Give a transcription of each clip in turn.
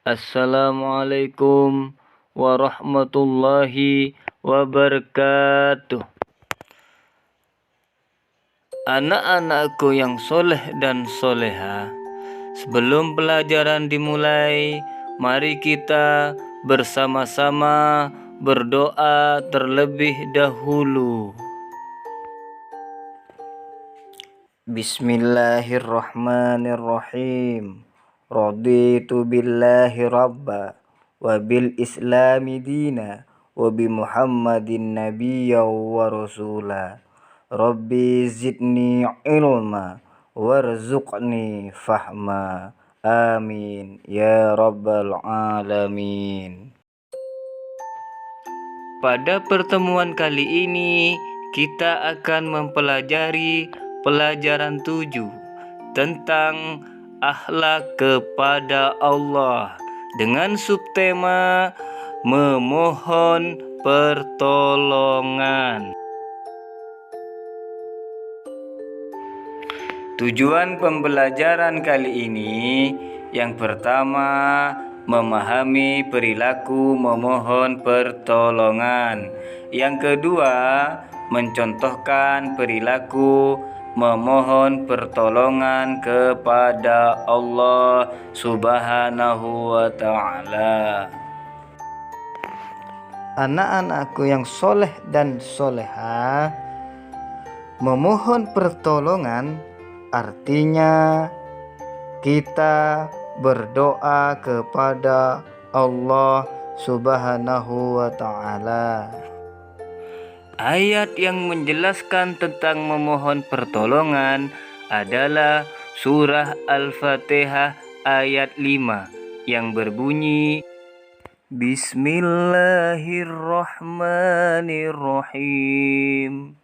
Assalamualaikum warahmatullahi wabarakatuh. Anak-anakku yang soleh dan soleha, sebelum pelajaran dimulai, mari kita bersama-sama berdoa terlebih dahulu. Bismillahirrahmanirrahim. Raditu billahi rabba wa bil islami dina wa bi muhammadin nabiyya wa rasula. Rabbi zidni ilma warzuqni fahma. Amin ya rabbal alamin. Pada pertemuan kali ini kita akan mempelajari pelajaran 7 tentang akhlak kepada Allah dengan subtema memohon pertolongan. Tujuan pembelajaran kali ini yang pertama, memahami perilaku memohon pertolongan. Yang kedua, mencontohkan perilaku memohon pertolongan kepada Allah Subhanahu wa ta'ala. Anak-anakku yang soleh dan soleha, memohon pertolongan artinya kita berdoa kepada Allah Subhanahu wa ta'ala. Ayat yang menjelaskan tentang memohon pertolongan adalah surah Al-Fatihah ayat 5 yang berbunyi Bismillahirrahmanirrahim.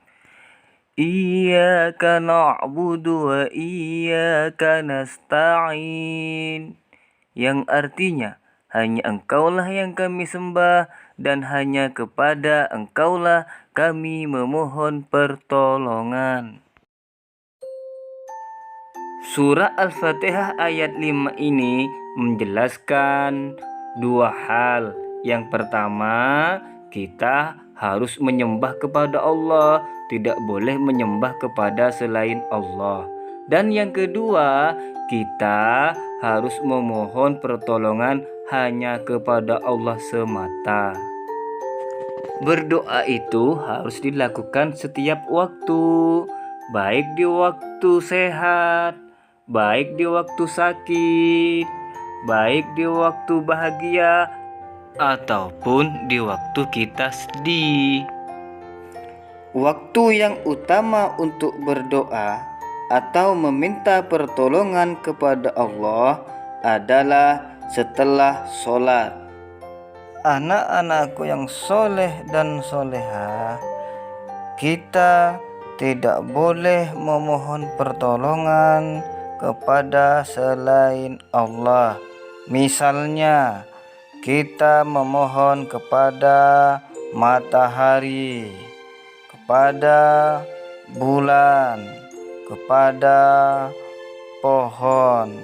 Iyyaka na'budu wa iyyaka nasta'in, yang artinya hanya Engkaulah yang kami sembah dan hanya kepada Engkaulah kami memohon pertolongan. Surah Al-Fatihah ayat 5 ini menjelaskan dua hal. Yang pertama, kita harus menyembah kepada Allah, tidak boleh menyembah kepada selain Allah. Dan yang kedua, kita harus memohon pertolongan hanya kepada Allah semata. Berdoa itu harus dilakukan setiap waktu, baik di waktu sehat, baik di waktu sakit, baik di waktu bahagia, ataupun di waktu kita sedih. Waktu yang utama untuk berdoa atau meminta pertolongan kepada Allah adalah setelah sholat. Anak-anakku yang soleh dan soleha, kita tidak boleh memohon pertolongan kepada selain Allah. Misalnya, kita memohon kepada matahari, kepada bulan, kepada pohon,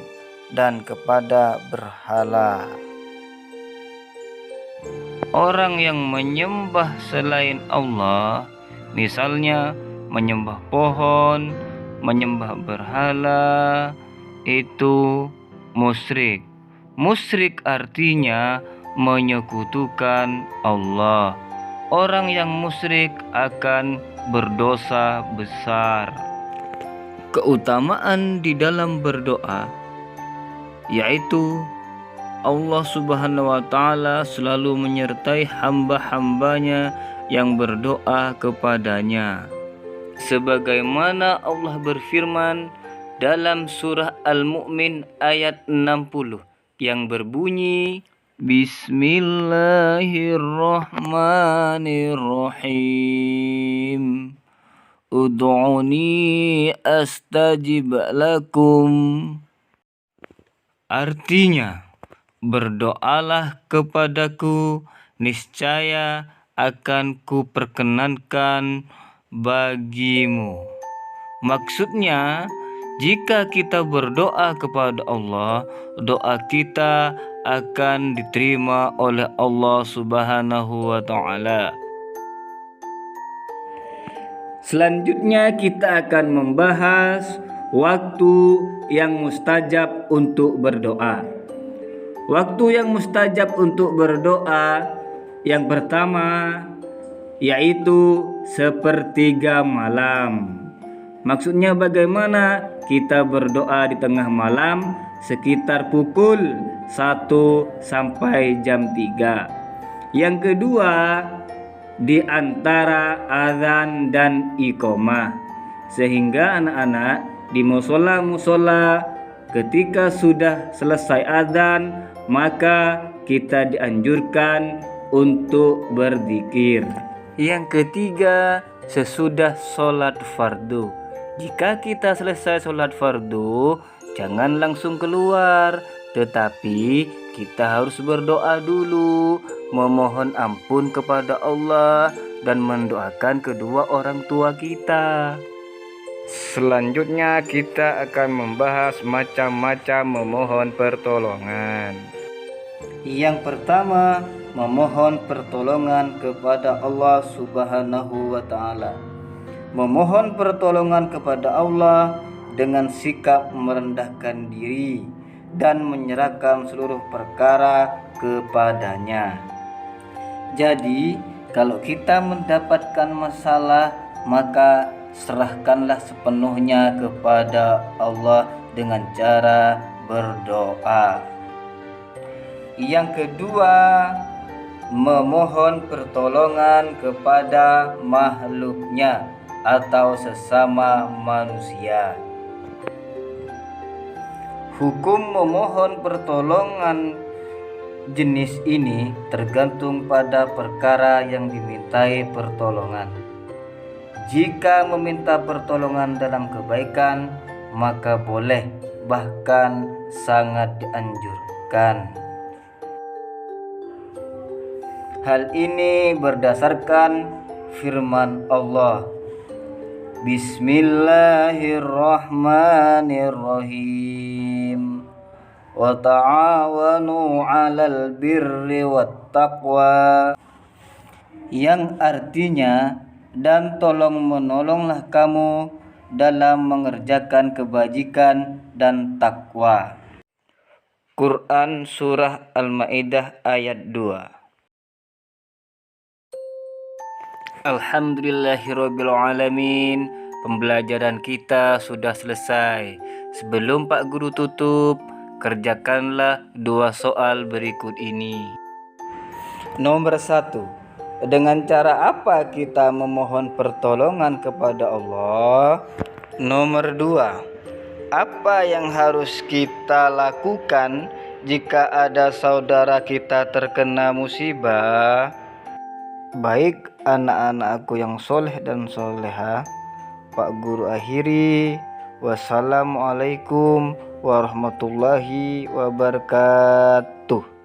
dan kepada berhala. Orang yang menyembah selain Allah, misalnya menyembah pohon, menyembah berhala, itu musyrik. Musyrik artinya menyekutukan Allah. Orang yang musyrik akan berdosa besar. Keutamaan di dalam berdoa yaitu Allah Subhanahu wa ta'ala selalu menyertai hamba-hambanya yang berdoa kepadanya. Sebagaimana Allah berfirman dalam surah Al-Mu'min ayat 60 yang berbunyi Bismillahirrahmanirrahim. Ud'uni astajib lakum. Artinya, berdoalah kepadaku, niscaya akan kuperkenankan bagimu. Maksudnya, jika kita berdoa kepada Allah, doa kita akan diterima oleh Allah Subhanahu wa Ta'ala. Selanjutnya kita akan membahas waktu yang mustajab untuk berdoa. Waktu yang mustajab untuk berdoa yang pertama yaitu sepertiga malam. Maksudnya bagaimana? Kita berdoa di tengah malam sekitar pukul 1 sampai jam 3. Yang kedua, di antara azan dan iqamah, sehingga anak-anak di musola ketika sudah selesai azan maka kita dianjurkan untuk berzikir. Yang ketiga, sesudah sholat fardu. Jika kita selesai sholat fardu, jangan langsung keluar, tetapi kita harus berdoa dulu, memohon ampun kepada Allah dan mendoakan kedua orang tua kita. Selanjutnya kita akan membahas macam-macam memohon pertolongan. Yang pertama, memohon pertolongan kepada Allah Subhanahu wa Ta'ala. Memohon pertolongan kepada Allah dengan sikap merendahkan diri dan menyerahkan seluruh perkara kepadanya. Jadi, kalau kita mendapatkan masalah, maka serahkanlah sepenuhnya kepada Allah dengan cara berdoa. Yang kedua, memohon pertolongan kepada makhluknya atau sesama manusia. Hukum memohon pertolongan jenis ini tergantung pada perkara yang dimintai pertolongan. Jika meminta pertolongan dalam kebaikan, maka boleh, bahkan sangat dianjurkan. Hal ini berdasarkan firman Allah, Bismillahirrahmanirrahim. Wa ta'awanu 'alal birri wat taqwa. Yang artinya, dan tolong menolonglah kamu dalam mengerjakan kebajikan dan takwa. Quran Surah Al-Maidah ayat 2. Alhamdulillahirrabbilalamin. Pembelajaran kita sudah selesai. Sebelum Pak Guru tutup, kerjakanlah 2 soal berikut ini. Nomor 1. Dengan cara apa kita memohon pertolongan kepada Allah? Nomor 2. Apa yang harus kita lakukan jika ada saudara kita terkena musibah? Baik anak-anakku yang soleh dan soleha, Pak Guru akhiri. Wassalamualaikum warahmatullahi wabarakatuh.